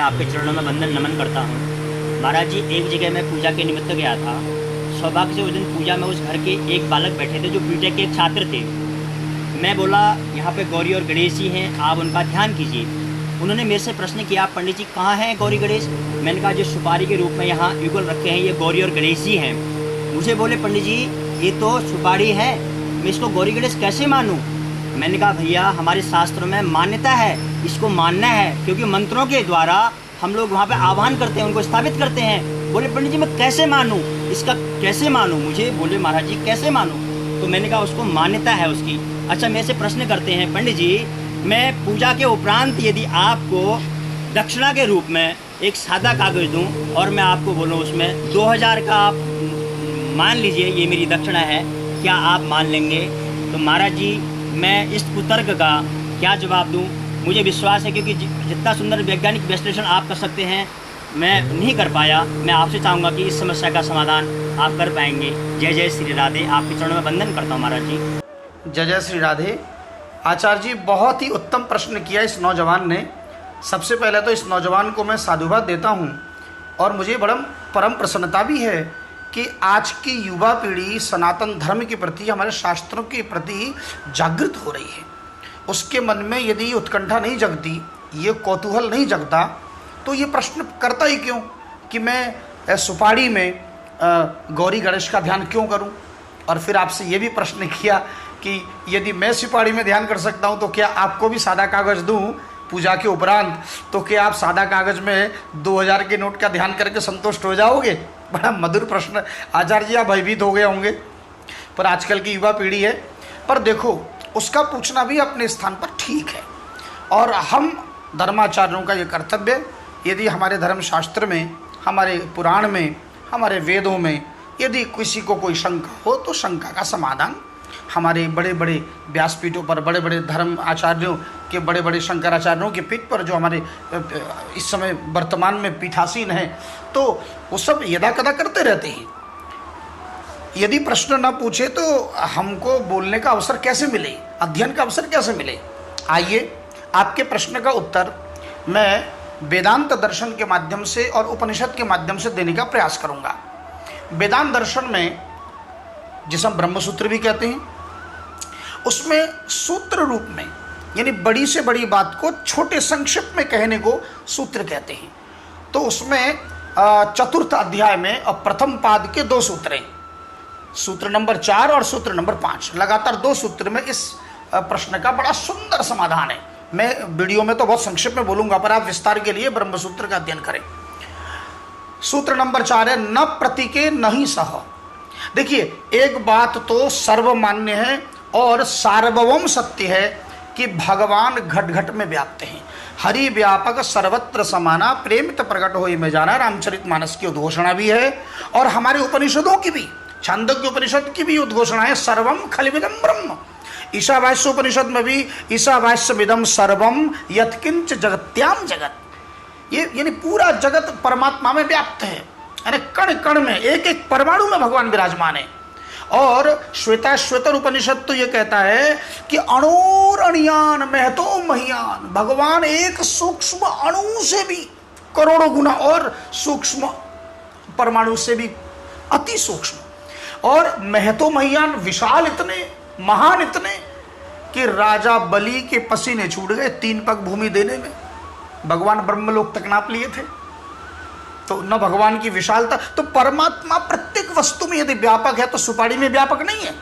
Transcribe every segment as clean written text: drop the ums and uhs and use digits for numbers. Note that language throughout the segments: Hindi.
आपके चरणों में वंदन नमन करता हूँ। महाराज जी, एक जगह मैं पूजा के निमित्त गया था। सौभाग्य से उस दिन पूजा में उस घर के एक बालक बैठे थे जो बीटेक के एक छात्र थे। मैं बोला, यहाँ पे गौरी और गणेश जी हैं, आप उनका ध्यान कीजिए। उन्होंने मेरे से प्रश्न किया, पंडित जी कहाँ हैं गौरी गणेश? मैंने कहा, जो सुपारी के रूप में यहाँ युगल रखे हैं ये गौरी और गणेश जी हैं। मुझे बोले, पंडित जी ये तो सुपारी है, मैं इसको गौरी गणेश कैसे मानूं? मैंने कहा, भैया हमारे शास्त्रों में मान्यता है, इसको मानना है, क्योंकि मंत्रों के द्वारा हम लोग वहाँ पे आह्वान करते हैं, उनको स्थापित करते हैं। बोले, पंडित जी मैं कैसे मानूं, इसका कैसे मानूं? मुझे बोले, महाराज जी कैसे मानूं? तो मैंने कहा, उसको मान्यता है उसकी। अच्छा, मेरे से प्रश्न करते हैं, पंडित जी मैं पूजा के उपरांत यदि आपको दक्षिणा के रूप में एक सादा कागज़ दूं और मैं आपको बोलूं उसमें 2000 का आप मान लीजिए ये मेरी दक्षिणा है, क्या आप मान लेंगे? तो महाराज जी मैं इस कुतर्क का क्या जवाब दूं? मुझे विश्वास है क्योंकि जितना सुंदर वैज्ञानिक विश्लेषण आप कर सकते हैं मैं नहीं कर पाया। मैं आपसे चाहूँगा कि इस समस्या का समाधान आप कर पाएंगे। जय जय श्री राधे। आपके चरणों में वंदन करता हूँ महाराज जी। जय जय श्री राधे। आचार्य जी, बहुत ही उत्तम प्रश्न किया इस नौजवान ने। सबसे पहले तो इस नौजवान को मैं साधुवाद देता हूँ और मुझे बड़ा परम प्रसन्नता भी है कि आज की युवा पीढ़ी सनातन धर्म के प्रति, हमारे शास्त्रों के प्रति जागृत हो रही है। उसके मन में यदि उत्कंठा नहीं जगती, ये कौतूहल नहीं जगता, तो ये प्रश्न करता ही क्यों कि मैं सुपारी में गौरी गणेश का ध्यान क्यों करूं? और फिर आपसे ये भी प्रश्न किया कि यदि मैं सुपारी में ध्यान कर सकता हूं तो क्या आपको भी सादा कागज़ दूं पूजा के उपरांत? तो क्या आप सादा कागज़ में 2000 के नोट का ध्यान करके संतुष्ट हो जाओगे? बड़ा मधुर प्रश्न। आचार्य जी आप भयभीत हो गए होंगे, पर आजकल की युवा पीढ़ी है। पर देखो, उसका पूछना भी अपने स्थान पर ठीक है। और हम धर्माचार्यों का ये कर्तव्य, यदि हमारे धर्मशास्त्र में, हमारे पुराण में, हमारे वेदों में यदि किसी को कोई शंका हो तो शंका का समाधान हमारे बड़े बड़े व्यासपीठों पर, बड़े बड़े धर्म आचार्यों के, बड़े बड़े शंकराचार्यों के पीठ पर जो हमारे इस समय वर्तमान में पीठासीन हैं, तो वो सब यदा कदा करते रहते हैं। यदि प्रश्न न पूछे तो हमको बोलने का अवसर कैसे मिले, अध्ययन का अवसर कैसे मिले? आइए, आपके प्रश्न का उत्तर मैं वेदांत दर्शन के माध्यम से और उपनिषद के माध्यम से देने का प्रयास करूंगा। वेदांत दर्शन में, जिसे हम ब्रह्मसूत्र भी कहते हैं, उसमें सूत्र रूप में, यानी बड़ी से बड़ी बात को छोटे संक्षिप्त में कहने को सूत्र कहते हैं। तो उसमें चतुर्थ अध्याय में और प्रथम पाद के 2 सूत्र हैं, सूत्र नंबर 4 और सूत्र नंबर 5। लगातार 2 सूत्र में इस प्रश्न का बड़ा सुंदर समाधान है। मैं वीडियो में तो बहुत संक्षिप्त में बोलूंगा, पर आप विस्तार के लिए ब्रह्मसूत्र का अध्ययन करें। सूत्र नंबर 4 है, न प्रतीके न ही सह। देखिए, एक बात तो सर्वमान्य है और सार्वभौम सत्य है कि भगवान घट घट में व्याप्त हैं। हरि व्यापक सर्वत्र समाना, प्रेमित प्रकट होई में जाना, रामचरितमानस की उद्घोषणा भी है और हमारे उपनिषदों की भी, छांदोग्य उपनिषद की भी उद्घोषणा है, सर्वम खलिविदम ब्रह्म। ईशावास्य उपनिषद में भी ईशावास्यमिदं सर्वम यत्किंच जगत्याम जगत, ये यानी पूरा जगत परमात्मा में व्याप्त है, यानी कण कण में, एक एक परमाणु में भगवान विराजमान है। और श्वेताश्वेतर उपनिषद तो ये कहता है कि अणोरणियान महतो महियान, भगवान एक सूक्ष्म अणु से भी करोड़ों गुना और सूक्ष्म परमाणु से भी अति सूक्ष्म, और महतो महियान, विशाल इतने, महान इतने कि राजा बलि के पसीने छूट गए 3 पग भूमि देने में। भगवान ब्रह्मलोक तक नाप लिए थे, तो न भगवान की विशालता। तो परमात्मा प्रत्येक वस्तु में यदि व्यापक है तो सुपारी में व्यापक नहीं है,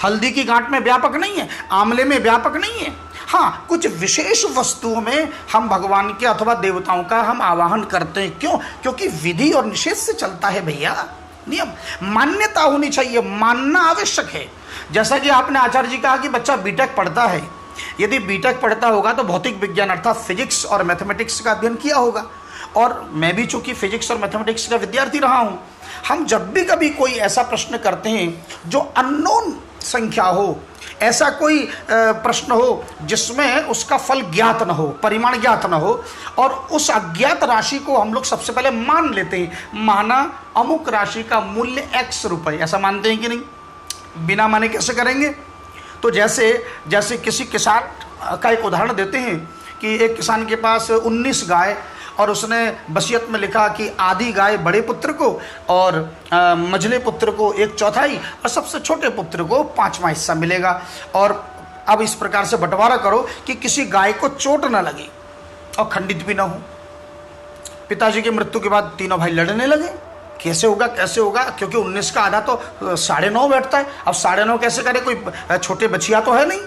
हल्दी की गांठ में व्यापक नहीं है, आंवले में व्यापक नहीं है। हाँ, कुछ विशेष वस्तुओं में हम भगवान के अथवा देवताओं का हम आवाहन करते हैं। क्यों? क्योंकि विधि और निषेध से चलता है भैया, नियम, मान्यता होनी चाहिए, मानना आवश्यक है। जैसा कि आपने आचार्य जी कहा कि बच्चा बीटेक पढ़ता है, यदि बीटेक पढ़ता होगा तो भौतिक विज्ञान अर्थात फिजिक्स और मैथमेटिक्स का अध्ययन किया होगा। और मैं भी चूंकि फिजिक्स और मैथमेटिक्स का विद्यार्थी रहा हूं, हम जब भी कभी कोई ऐसा प्रश्न करते हैं जो अननोन संख्या हो, ऐसा कोई प्रश्न हो जिसमें उसका फल ज्ञात न हो, परिमाण ज्ञात न हो, और उस अज्ञात राशि को हम लोग सबसे पहले मान लेते हैं। माना अमुक राशि का मूल्य X रुपये, ऐसा मानते हैं कि नहीं? बिना माने कैसे करेंगे? तो जैसे किसी किसान का एक उदाहरण देते हैं कि एक किसान के पास 19 गाय और उसने वसीयत में लिखा कि आधी गाय बड़े पुत्र को और मझले पुत्र को 1/4 और सबसे छोटे पुत्र को 5वां हिस्सा मिलेगा। और अब इस प्रकार से बंटवारा करो कि किसी गाय को चोट न लगे और खंडित भी ना हो। पिताजी की मृत्यु के बाद तीनों भाई लड़ने लगे, कैसे होगा कैसे होगा, क्योंकि 19 का आधा तो 9.5 बैठता है। अब 9.5 कैसे करे, कोई छोटे बचिया तो है नहीं।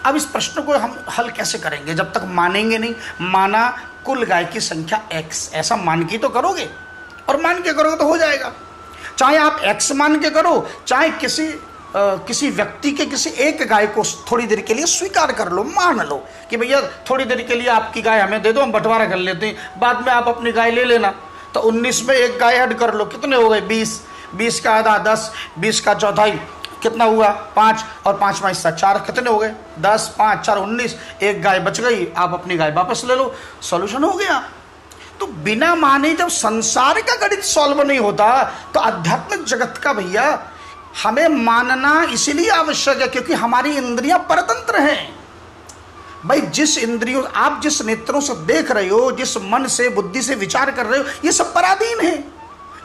अब इस प्रश्न को हम हल कैसे करेंगे जब तक मानेंगे नहीं। माना कुल गाय की संख्या x, ऐसा मान के तो करोगे, और मान के करोगे तो हो जाएगा। चाहे आप x मान के करो, चाहे किसी व्यक्ति के किसी एक गाय को थोड़ी देर के लिए स्वीकार कर लो, मान लो कि भैया थोड़ी देर के लिए आपकी गाय हमें दे दो, हम बंटवारा कर लेते हैं, बाद में आप अपनी गाय ले लेना। तो 19 में एक गाय ऐड कर लो, कितने हो गए 20, 20 का आधा 10, 20 का चौथाई कितना हुआ 5, और 5वां हिस्सा 4, कितने हो गए 10, 5, 4, 19, एक गाय बच गई, आप अपनी गाय वापस ले लो, सॉल्यूशन हो गया। तो बिना माने जब संसार का गणित सॉल्व नहीं होता तो आध्यात्मिक जगत का भैया हमें मानना इसीलिए आवश्यक है क्योंकि हमारी इंद्रियां परतंत्र हैं। भाई जिस इंद्रियों, आप जिस नेत्रों से देख रहे हो, जिस मन से बुद्धि से विचार कर रहे हो, ये सब पराधीन है।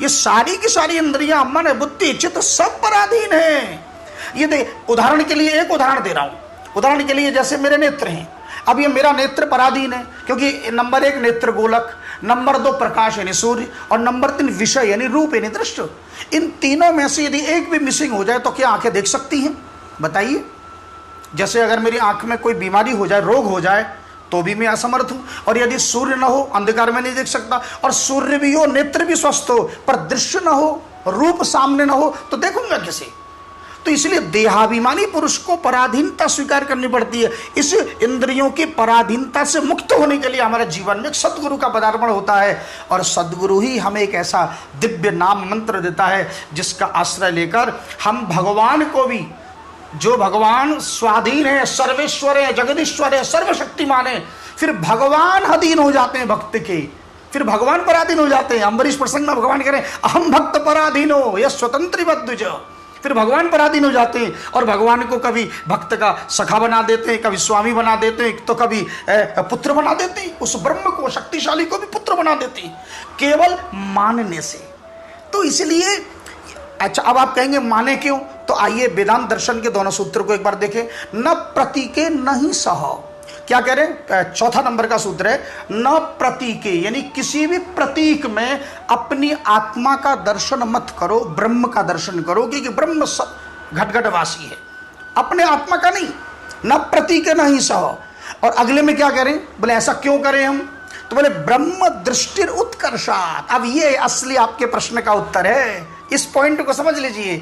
ये सारी की सारी इंद्रियां, मन बुद्धि चित्त सब पराधीन है। ये देख, उदाहरण के लिए एक उदाहरण दे रहा हूं। उदाहरण के लिए जैसे मेरे नेत्र हैं, अब ये मेरा नेत्र पराधीन है क्योंकि नंबर 1 नेत्र गोलक, नंबर 2 प्रकाश यानी सूर्य, और नंबर 3 विषय यानी रूप यानी दृष्टि। इन तीनों में से यदि एक भी मिसिंग हो जाए तो क्या आंखें देख सकती हैं? बताइए। जैसे अगर मेरी आंख में कोई बीमारी हो जाए, रोग हो जाए, तो भी मैं असमर्थ हूं। और यदि सूर्य न हो, अंधकार में नहीं देख सकता, और सूर्य भी हो, नेत्र भी स्वस्थ हो, पर दृश्य न हो, रूप सामने न हो, तो देखूंगा किसे? तो इसलिए देहाभिमानी पुरुष को पराधीनता स्वीकार करनी पड़ती है। इस इंद्रियों की पराधीनता से मुक्त होने के लिए हमारे जीवन में सदगुरु का पदार्पण होता है, और सदगुरु ही हमें एक ऐसा दिव्य नाम मंत्र देता है जिसका आश्रय लेकर हम भगवान को भी, जो भगवान स्वाधीन है, सर्वेश्वर है, जगदीश्वर है, सर्वशक्तिमान है, फिर भगवान अधीन हो जाते हैं भक्त के, फिर भगवान पराधीन हो जाते हैं। अम्बरीश प्रसंग में भगवान कह रहे हैं अहम भक्त पराधीनो यह स्वतंत्र बद्विज, फिर भगवान पराधीन हो जाते हैं और भगवान को कभी भक्त का सखा बना देते हैं, कभी स्वामी बना देते हैं, तो कभी पुत्र बना देते हैं। उस ब्रह्म को, शक्तिशाली को भी पुत्र बना देते हैं केवल मानने से। तो इसलिए अच्छा, अब आप कहेंगे माने क्यों? तो आइए वेदांत दर्शन के दोनों सूत्र को एक बार देखें। न प्रतीके न ही सह, क्या कह रहे हैं? चौथा नंबर का सूत्र है न प्रतीके, यानी किसी भी प्रतीक में अपनी आत्मा का दर्शन मत करो, ब्रह्म का दर्शन करो, क्योंकि ब्रह्म घटघटवासी है, अपने आत्मा का नहीं। न प्रतीक न ही सह। और अगले में क्या करें? बोले ऐसा क्यों करें हम? तो बोले ब्रह्म दृष्टिर उत्कर्षात्। अब ये असली आपके प्रश्न का उत्तर है, इस पॉइंट को समझ लीजिए।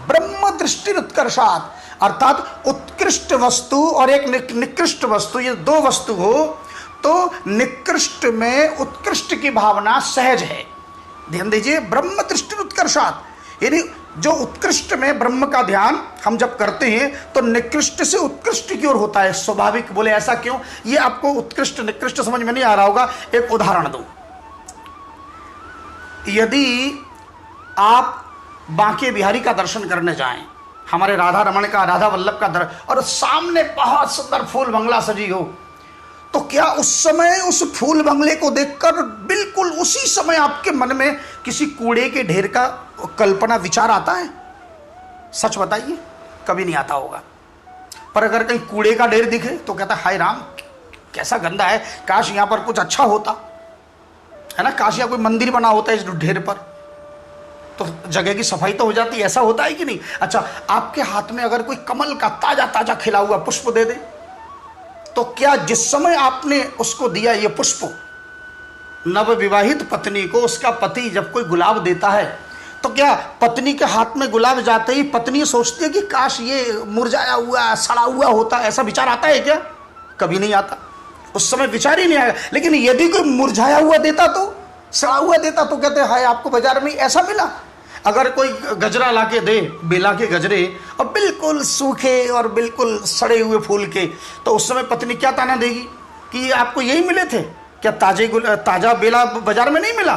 ब्रह्म दृष्टिर उत्कर्षात् अर्थात उत्कृष्ट वस्तु और एक निकृष्ट वस्तु, ये दो वस्तु हो तो निकृष्ट में उत्कृष्ट की भावना सहज है। ध्यान दीजिए, ब्रह्म दृष्टि उत्कर्षात्, यानी जो उत्कृष्ट में ब्रह्म का ध्यान हम जब करते हैं तो निकृष्ट से उत्कृष्ट की ओर होता है, स्वाभाविक। बोले ऐसा क्यों? ये आपको उत्कृष्ट निकृष्ट समझ में नहीं आ रहा होगा, एक उदाहरण दूं। यदि आप बांके बिहारी का दर्शन करने जाएं, हमारे राधा रमण का, राधा वल्लभ का दर्शन, और सामने बहुत सुंदर फूल बंगला सजी हो, तो क्या उस समय उस फूल बंगले को देखकर बिल्कुल उसी समय आपके मन में किसी कूड़े के ढेर का कल्पना विचार आता है? सच बताइए, कभी नहीं आता होगा। पर अगर कहीं कूड़े का ढेर दिखे तो कहता है हाय राम कैसा गंदा है, काश यहां पर कुछ अच्छा होता है ना, काश यहाँ कोई मंदिर बना होता है इस ढेर पर, तो जगह की सफाई तो हो जाती है। ऐसा होता है कि नहीं? अच्छा, आपके हाथ में अगर कोई कमल का ताजा ताजा खिला हुआ पुष्प दे दे, तो क्या जिस समय आपने उसको दिया ये पुष्प, नव विवाहित पत्नी को उसका पति जब कोई गुलाब देता है, तो क्या पत्नी के हाथ में गुलाब जाते ही पत्नी सोचती है कि काश ये मुरझाया हुआ सड़ा हुआ होता? ऐसा विचार आता है क्या? कभी नहीं आता, उस समय विचार ही नहीं आएगा। लेकिन यदि कोई मुरझाया हुआ देता, तो सड़ा हुआ देता, तो कहते हैं हाय आपको बाजार में ऐसा मिला। अगर कोई गजरा लाके दे, बेला के गजरे, और बिल्कुल सूखे और बिल्कुल सड़े हुए फूल के, तो उस समय पत्नी क्या ताना देगी कि आपको यही मिले थे क्या? ताजा बेला बाजार में नहीं मिला?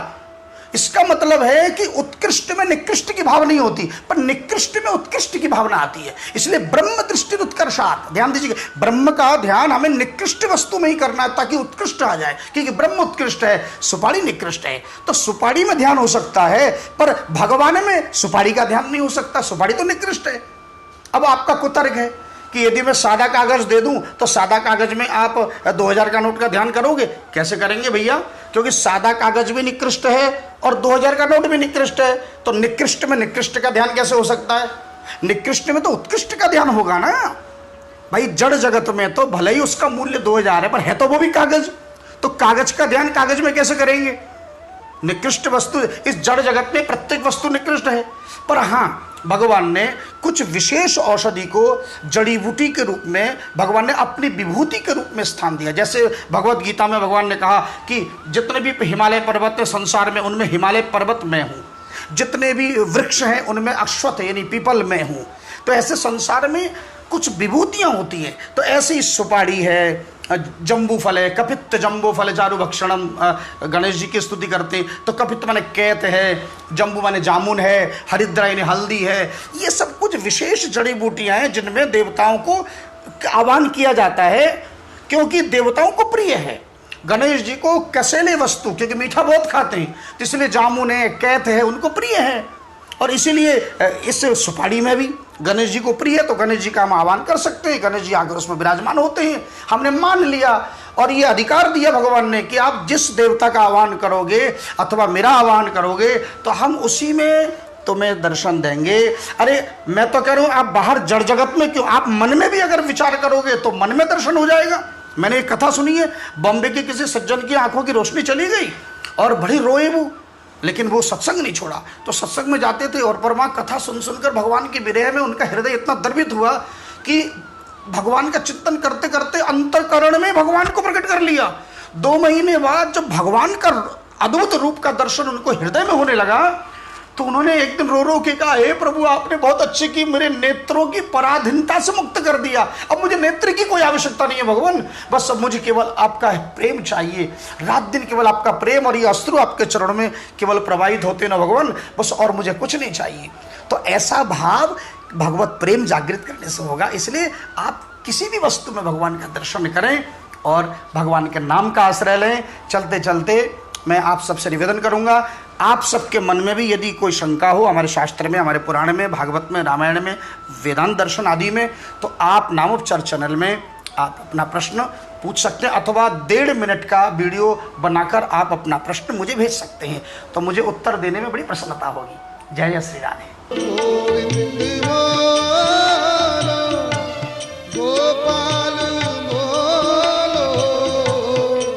इसका मतलब है कि उत्कृष्ट में निकृष्ट की भाव नहीं होती, पर निकृष्ट में उत्कृष्ट की भावना आती है। इसलिए ब्रह्म दृष्टि उत्कर्षात्, ध्यान दीजिए, ब्रह्म का ध्यान हमें निकृष्ट वस्तु में ही करना है ताकि उत्कृष्ट आ जाए, क्योंकि ब्रह्म उत्कृष्ट है, सुपारी निकृष्ट है। तो सुपारी में ध्यान हो सकता है, पर भगवान में सुपारी का ध्यान नहीं हो सकता, सुपारी तो निकृष्ट है। अब आपका कुतर्क है कि यदि मैं सादा कागज दे दूं तो सादा कागज में आप 2000 का नोट का ध्यान करोगे? कैसे करेंगे भैया? क्योंकि सादा कागज भी निकृष्ट है और 2000 का नोट भी निकृष्ट है, तो निकृष्ट में निकृष्ट का ध्यान कैसे हो सकता है? निकृष्ट में तो उत्कृष्ट का ध्यान होगा ना भाई। जड़ जगत में तो भले ही उसका मूल्य 2000 है, पर है तो वो भी कागज, तो कागज का ध्यान कागज में कैसे करेंगे? निकृष्ट वस्तु, इस जड़ जगत में प्रत्येक वस्तु निकृष्ट है, पर हाँ भगवान ने कुछ विशेष औषधि को जड़ी बूटी के रूप में भगवान ने अपनी विभूति के रूप में स्थान दिया। जैसे भगवत गीता में भगवान ने कहा कि जितने भी हिमालय पर्वत है संसार में, उनमें हिमालय पर्वत मैं हूँ, जितने भी वृक्ष हैं उनमें अश्वत्थ यानी पीपल मैं हूँ। तो ऐसे संसार में कुछ विभूतियाँ होती हैं। तो ऐसी सुपारी है, जम्बू फल है, कपित्त जम्बू फल चारु भक्षणम, गणेश जी की स्तुति करते हैं तो कपित्त माने कैत है, जम्बू माने जामुन है, हरिद्रा यानी हल्दी है। ये सब कुछ विशेष जड़ी बूटियाँ हैं जिनमें देवताओं को आह्वान किया जाता है, क्योंकि देवताओं को प्रिय है। गणेश जी को कसेले वस्तु, क्योंकि मीठा बहुत खाते हैं, तो इसलिए जामुन है, कैत है, उनको प्रिय है। और इसीलिए इस सुपारी में भी गणेश जी को प्रिय है, तो गणेश जी का हम आह्वान कर सकते हैं, गणेश जी आकर उसमें विराजमान होते हैं। हमने मान लिया और ये अधिकार दिया भगवान ने कि आप जिस देवता का आह्वान करोगे अथवा मेरा आह्वान करोगे तो हम उसी में तुम्हें दर्शन देंगे। अरे मैं तो कह रहा हूँ आप बाहर जड़ जगत में क्यों, आप मन में भी अगर विचार करोगे तो मन में दर्शन हो जाएगा। मैंने एक कथा सुनी है, बॉम्बे के किसी सज्जन की आंखों की रोशनी चली गई और बड़ी रोए वो, लेकिन वो सत्संग नहीं छोड़ा। तो सत्संग में जाते थे और पर वहाँ कथा सुन सुनकर भगवान की विरह में उनका हृदय इतना द्रवित हुआ कि भगवान का चिंतन करते करते अंतःकरण में भगवान को प्रकट कर लिया। 2 महीने बाद जब भगवान का अद्भुत रूप का दर्शन उनको हृदय में होने लगा तो उन्होंने एक दिन रो रो के कहा, हे प्रभु आपने बहुत अच्छी की, मेरे नेत्रों की पराधीनता से मुक्त कर दिया। अब मुझे नेत्र की कोई आवश्यकता नहीं है भगवान, बस अब मुझे केवल आपका प्रेम चाहिए। रात दिन केवल आपका प्रेम और ये अश्रु आपके चरणों में केवल प्रवाहित होते ना भगवान, बस और मुझे कुछ नहीं चाहिए। तो ऐसा भाव भगवत प्रेम जागृत करने से होगा। इसलिए आप किसी भी वस्तु में भगवान का दर्शन करें और भगवान के नाम का आश्रय लें। चलते चलते मैं आप सबसे निवेदन करूंगा, आप सबके मन में भी यदि कोई शंका हो हमारे शास्त्र में, हमारे पुराण में, भागवत में, रामायण में, वेदांत दर्शन आदि में, तो आप नामोपचार चैनल में आप अपना प्रश्न पूछ सकते हैं, अथवा 1.5 मिनट का वीडियो बनाकर आप अपना प्रश्न मुझे भेज सकते हैं, तो मुझे उत्तर देने में बड़ी प्रसन्नता होगी। जय जय श्री राधे। गोविंद गोपाल